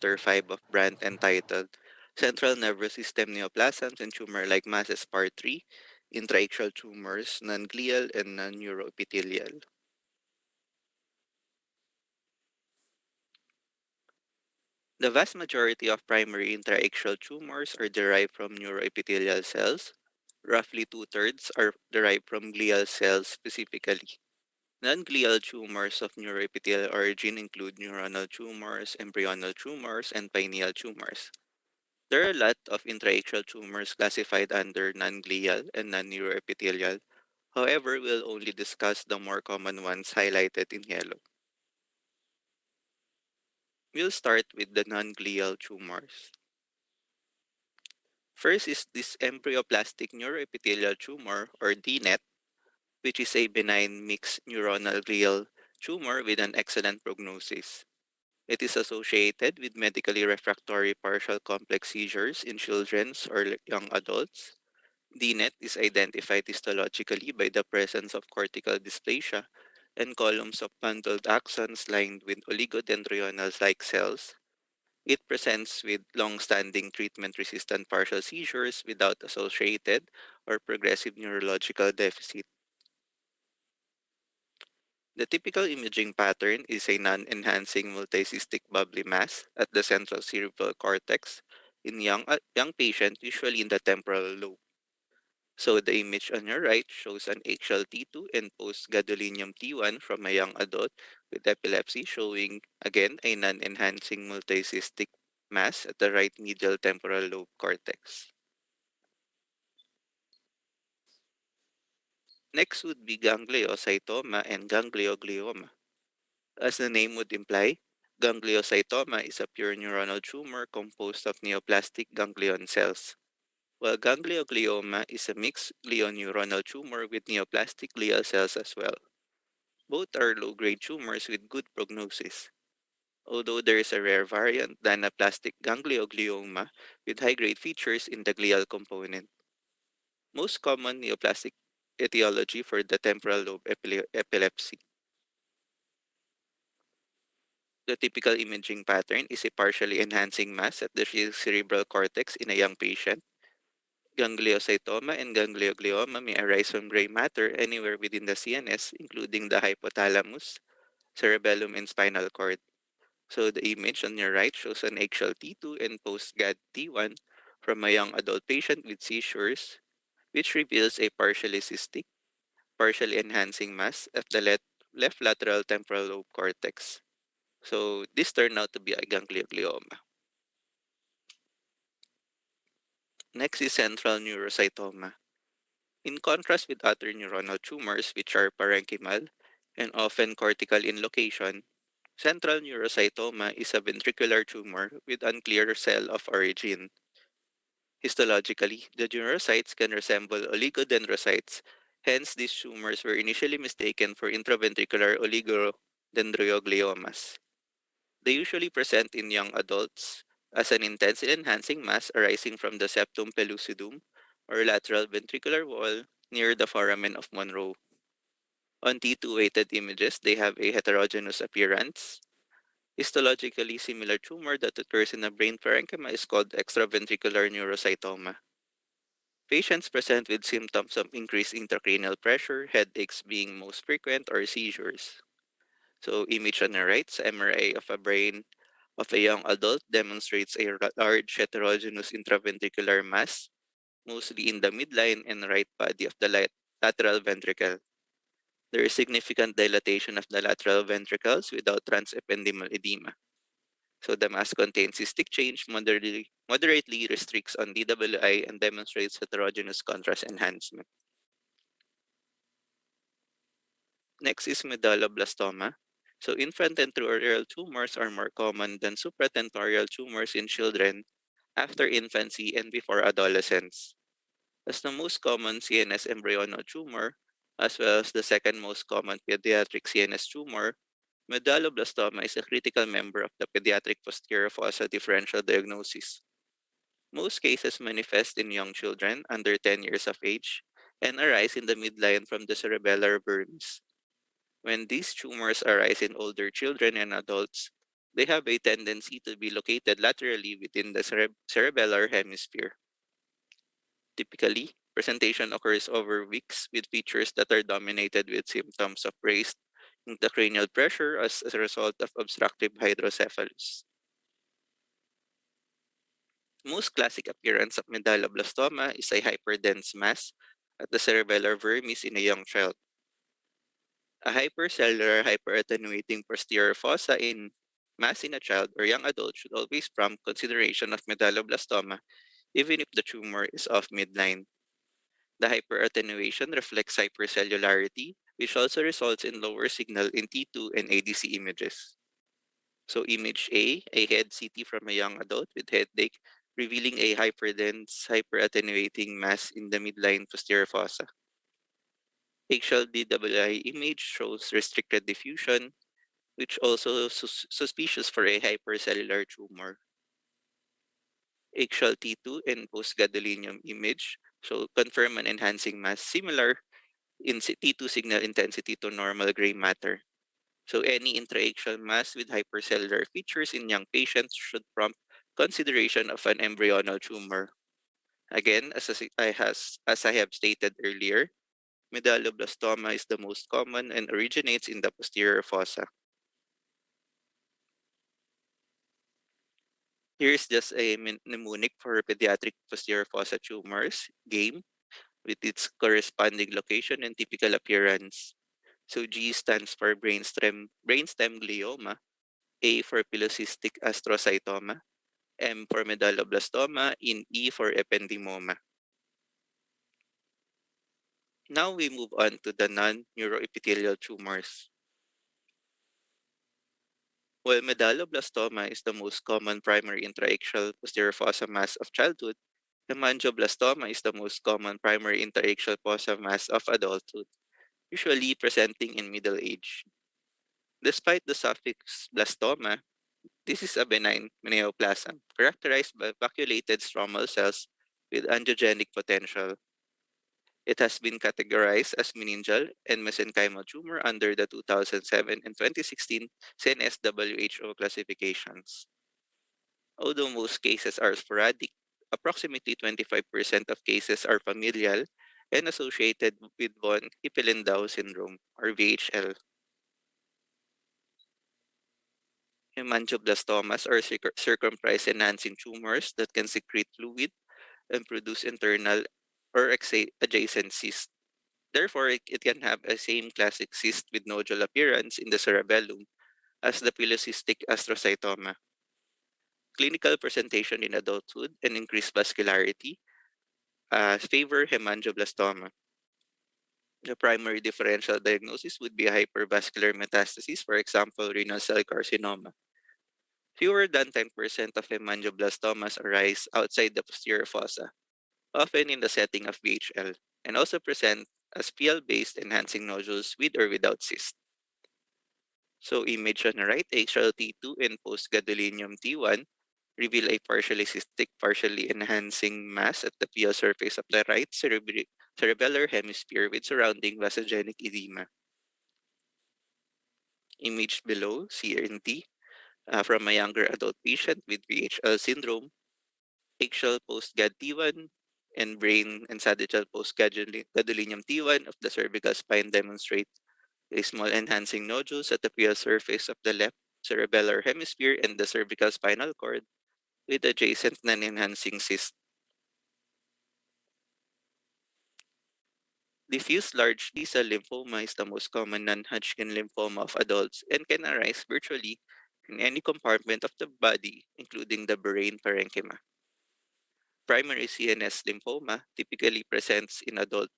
Chapter 5 of Brand entitled Central Nervous System Neoplasms and Tumor-like Masses Part 3, Intraaxial Tumors, Non-glial and Non-neuroepithelial. The vast majority of primary intraaxial tumors are derived from neuroepithelial cells. Roughly two-thirds are derived from glial cells specifically. Non-glial tumors of neuroepithelial origin include neuronal tumors, embryonal tumors, and pineal tumors. There are a lot of intraaxial tumors classified under non-glial and non-neuroepithelial. However, we'll only discuss the more common ones highlighted in yellow. We'll start with the non-glial tumors. First is this embryoplastic neuroepithelial tumor or DNET, which is a benign mixed neuronal glial tumor with an excellent prognosis. It is associated with medically refractory partial complex seizures in children or young adults. DNET is identified histologically by the presence of cortical dysplasia and columns of bundled axons lined with oligodendrional-like cells. It presents with long-standing treatment-resistant partial seizures without associated or progressive neurological deficit. The typical imaging pattern is a non-enhancing multicystic bubbly mass at the central cerebral cortex in young patients, usually in the temporal lobe. So the image on your right shows an axial T2 and post-gadolinium T1 from a young adult with epilepsy, showing again a non-enhancing multicystic mass at the right medial temporal lobe cortex. Next would be gangliocytoma and ganglioglioma. As the name would imply, gangliocytoma is a pure neuronal tumor composed of neoplastic ganglion cells, while ganglioglioma is a mixed glioneuronal tumor with neoplastic glial cells as well. Both are low-grade tumors with good prognosis, although there is a rare variant, anaplastic ganglioglioma, with high-grade features in the glial component. Most common neoplastic etiology for the temporal lobe epilepsy. The typical imaging pattern is a partially enhancing mass at the cerebral cortex in a young patient. Gangliocytoma and ganglioglioma may arise from gray matter anywhere within the CNS, including the hypothalamus, cerebellum, and spinal cord. So the image on your right shows an axial T2 and post-GAD T1 from a young adult patient with seizures, which reveals a partially cystic, partially enhancing mass at the left lateral temporal lobe cortex. So this turned out to be a ganglioglioma. Next is central neurocytoma. In contrast with other neuronal tumors, which are parenchymal and often cortical in location, central neurocytoma is a ventricular tumor with unclear cell of origin. Histologically, the neurocytes can resemble oligodendrocytes, hence these tumors were initially mistaken for intraventricular oligodendrogliomas. They usually present in young adults as an intense enhancing mass arising from the septum pellucidum or lateral ventricular wall near the foramen of Monroe. On T2 weighted images, they have a heterogeneous appearance. Histologically similar tumor that occurs in the brain parenchyma is called extraventricular neurocytoma. Patients present with symptoms of increased intracranial pressure, headaches being most frequent, or seizures. So image on the right, MRI of a brain of a young adult demonstrates a large heterogeneous intraventricular mass, mostly in the midline and right body of the lateral ventricle. There is significant dilatation of the lateral ventricles without transependymal edema. So the mass contains cystic change, moderately restricts on DWI, and demonstrates heterogeneous contrast enhancement. Next is medulloblastoma. So infratentorial tumors are more common than supratentorial tumors in children after infancy and before adolescence. As the most common CNS embryonal tumor, as well as the second most common pediatric CNS tumor, medulloblastoma is a critical member of the pediatric posterior fossa differential diagnosis. Most cases manifest in young children under 10 years of age and arise in the midline from the cerebellar vermis. When these tumors arise in older children and adults, They have a tendency to be located laterally within the cerebellar hemisphere. Typically, presentation occurs over weeks with features that are dominated with symptoms of raised intracranial pressure as a result of obstructive hydrocephalus. Most classic appearance of medulloblastoma is a hyperdense mass at the cerebellar vermis in a young child. A hypercellular hyperattenuating posterior fossa in mass in a child or young adult should always prompt consideration of medulloblastoma even if the tumor is off midline. The hyperattenuation reflects hypercellularity, which also results in lower signal in T2 and ADC images. So image A head CT from a young adult with headache, revealing a hyperdense, hyperattenuating mass in the midline posterior fossa. Axial DWI image shows restricted diffusion, which also suspicious for a hypercellular tumor. Axial T2 and post-gadolinium image show confirm an enhancing mass similar in T2 signal intensity to normal gray matter. So any intraaxial mass with hypercellular features in young patients should prompt consideration of an embryonal tumor. Again, as I have stated earlier, medulloblastoma is the most common and originates in the posterior fossa. Here's just a mnemonic for pediatric posterior fossa tumors game with its corresponding location and typical appearance. So G stands for brainstem glioma, A for pilocystic astrocytoma, M for medulloblastoma, and E for ependymoma. Now we move on to the non-neuroepithelial tumors. While medulloblastoma is the most common primary intraaxial posterior fossa mass of childhood, hemangioblastoma is the most common primary intraaxial fossa mass of adulthood, usually presenting in middle age. Despite the suffix blastoma, this is a benign neoplasm characterized by vacuolated stromal cells with angiogenic potential. It has been categorized as meningeal and mesenchymal tumor under the 2007 and 2016 CNS WHO classifications. Although most cases are sporadic, approximately 25% of cases are familial and associated with von Hippel-Lindau syndrome or VHL. Hemangioblastomas are circumference enhancing tumors that can secrete fluid and produce internal or adjacent cysts. Therefore, it can have a same classic cyst with nodule appearance in the cerebellum as the pilocystic astrocytoma. Clinical presentation in adulthood and increased vascularity favor hemangioblastoma. The primary differential diagnosis would be hypervascular metastasis, for example, renal cell carcinoma. Fewer than 10% of hemangioblastomas arise outside the posterior fossa, often in the setting of VHL, and also present as PL-based enhancing nodules with or without cyst. So image on the right, axial T2 and post-gadolinium T1 reveal a partially cystic, partially enhancing mass at the PL surface of the right cerebellar hemisphere with surrounding vasogenic edema. Image below, CNT, from a younger adult patient with VHL syndrome, axial post-GAD T1 and brain and sagittal post-gadolinium T1 of the cervical spine demonstrate a small enhancing nodules at the PL surface of the left cerebellar hemisphere and the cervical spinal cord with adjacent non-enhancing cyst. Diffuse large B-cell lymphoma is the most common non-Hodgkin lymphoma of adults and can arise virtually in any compartment of the body, including the brain parenchyma. Primary CNS lymphoma typically presents in adult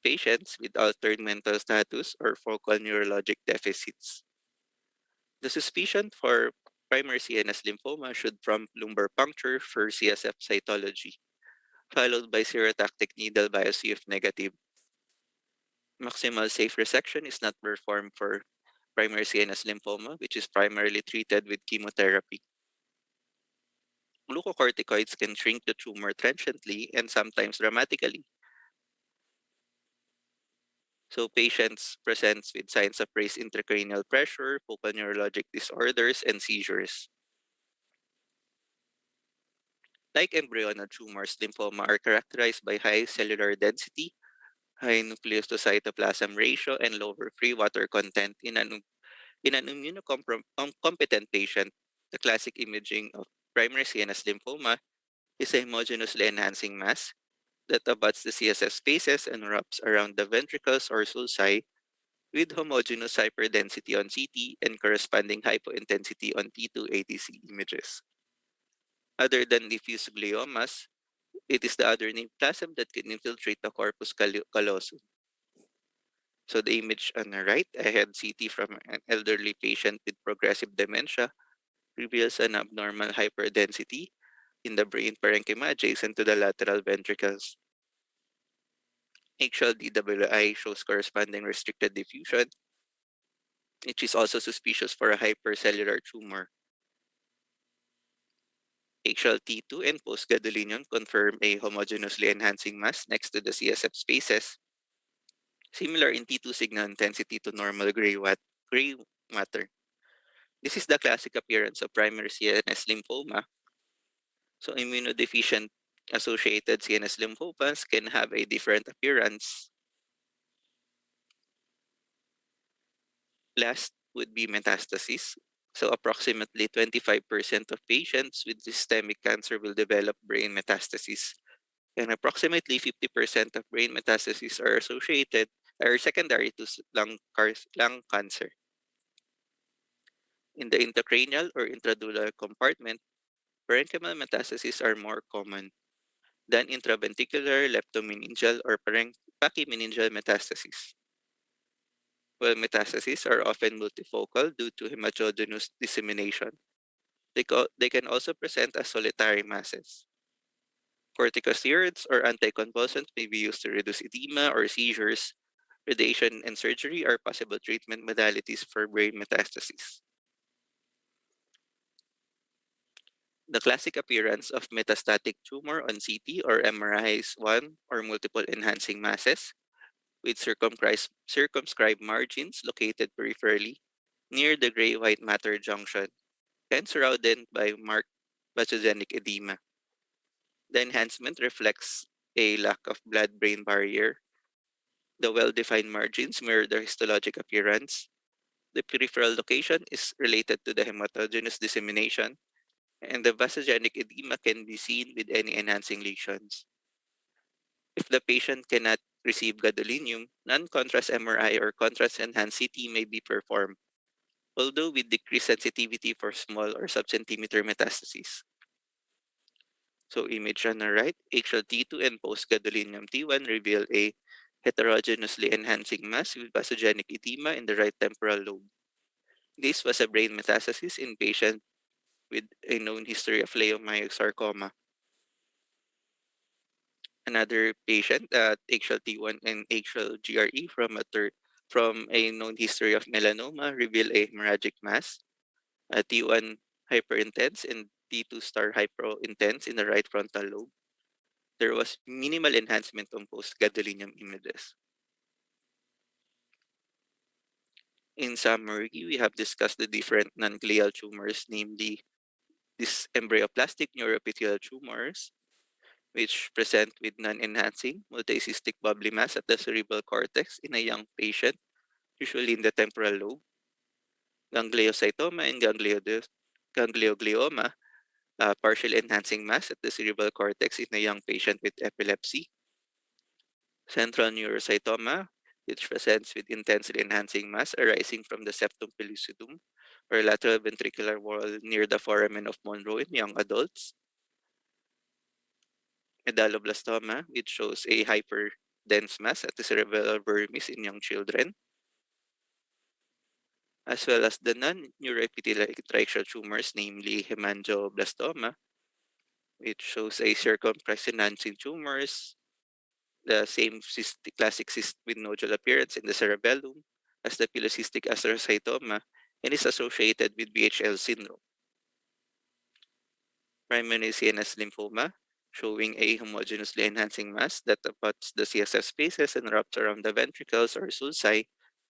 patients with altered mental status or focal neurologic deficits. The suspicion for primary CNS lymphoma should prompt lumbar puncture for CSF cytology, followed by serotactic needle biopsy if negative. Maximal safe resection is not performed for primary CNS lymphoma, which is primarily treated with chemotherapy. Glucocorticoids can shrink the tumor transiently and sometimes dramatically. So patients presents with signs of raised intracranial pressure, focal neurologic disorders, and seizures. Like embryonal tumors, lymphoma are characterized by high cellular density, high nucleus to cytoplasm ratio, and lower free water content in an immunocompetent patient. The classic imaging of primary CNS lymphoma is a homogeneously enhancing mass that abuts the CSF spaces and wraps around the ventricles or sulci with homogeneous hyperdensity on CT and corresponding hypointensity on T2 ATC images. Other than diffuse gliomas, it is the other neoplasm that can infiltrate the corpus callosum. So the image on the right, a head CT from an elderly patient with progressive dementia, reveals an abnormal hyperdensity in the brain parenchyma adjacent to the lateral ventricles. Actual DWI shows corresponding restricted diffusion, which is also suspicious for a hypercellular tumor. Axial T2 and postgadolinium confirm a homogeneously enhancing mass next to the CSF spaces, similar in T2 signal intensity to normal gray matter. This is the classic appearance of primary CNS lymphoma. So immunodeficient associated CNS lymphomas can have a different appearance. Last would be metastasis. So approximately 25% of patients with systemic cancer will develop brain metastasis, and approximately 50% of brain metastases are associated or secondary to lung cancer. In the intracranial or intradural compartment, parenchymal metastases are more common than intraventricular, leptomeningeal, or pachymeningeal metastases. While metastases are often multifocal due to hematogenous dissemination, they can also present as solitary masses. Corticosteroids or anticonvulsants may be used to reduce edema or seizures. Radiation and surgery are possible treatment modalities for brain metastases. The classic appearance of metastatic tumor on CT or MRI is one or multiple enhancing masses with circumscribed margins located peripherally near the gray-white matter junction and surrounded by marked vasogenic edema. The enhancement reflects a lack of blood-brain barrier. The well-defined margins mirror the histologic appearance. The peripheral location is related to the hematogenous dissemination, and the vasogenic edema can be seen with any enhancing lesions. If the patient cannot receive gadolinium, non-contrast MRI or contrast-enhanced CT may be performed, although with decreased sensitivity for small or sub-centimeter metastases. So image on the right, axial T2 and post-gadolinium T1 reveal a heterogeneously enhancing mass with vasogenic edema in the right temporal lobe. This was a brain metastasis in patient with a known history of leiomyosarcoma. Another patient, axial T1 and axial GRE from a known history of melanoma reveal a hemorrhagic mass, T1 hyperintense and T2 star hyperintense in the right frontal lobe. There was minimal enhancement on post-gadolinium images. In summary, we have discussed the different non-glial tumors, namely these embryoplastic neuroepithelial tumors, which present with non-enhancing multicystic bubbly mass at the cerebral cortex in a young patient, usually in the temporal lobe, gangliocytoma and ganglioglioma, partial enhancing mass at the cerebral cortex in a young patient with epilepsy, central neurocytoma, which presents with intensely enhancing mass arising from the septum pellucidum or lateral ventricular wall near the foramen of Monro in young adults, medalloblastoma, which shows a hyperdense mass at the cerebellar vermis in young children, as well as the non-neuroepithelial ectraxial tumors, namely hemangioblastoma, which shows a circumpressionancing tumors, the same classic cyst with nodule appearance in the cerebellum as the pilocytic astrocytoma and is associated with BHL syndrome. Primary CNS lymphoma showing a homogeneously enhancing mass that abuts the CSF spaces and wraps around the ventricles or sulci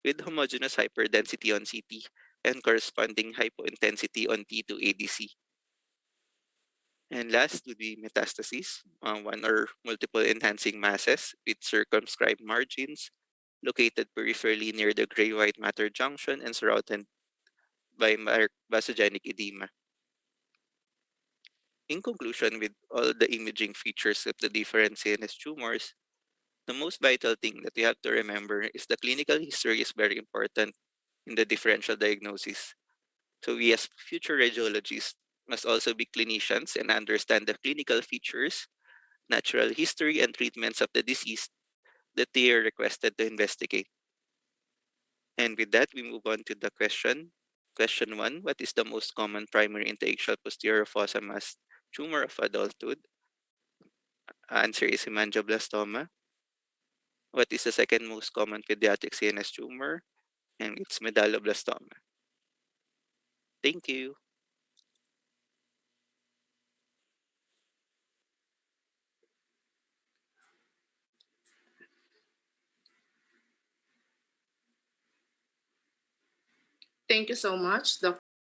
with homogeneous hyperdensity on CT and corresponding hypointensity on T2 ADC. And last would be metastases, one or multiple enhancing masses with circumscribed margins located peripherally near the gray-white matter junction and surrounded by vasogenic edema. In conclusion, with all the imaging features of the different CNS tumors, the most vital thing that we have to remember is the clinical history is very important in the differential diagnosis. So we as future radiologists must also be clinicians and understand the clinical features, natural history, and treatments of the disease that they are requested to investigate. And with that, we move on to the question. Question one: what is the most common primary interaxial posterior fossa mass tumor of adulthood? Answer is hemangioblastoma. What is the second most common pediatric CNS tumor? And it's medulloblastoma. Thank you. Thank you so much, Dr.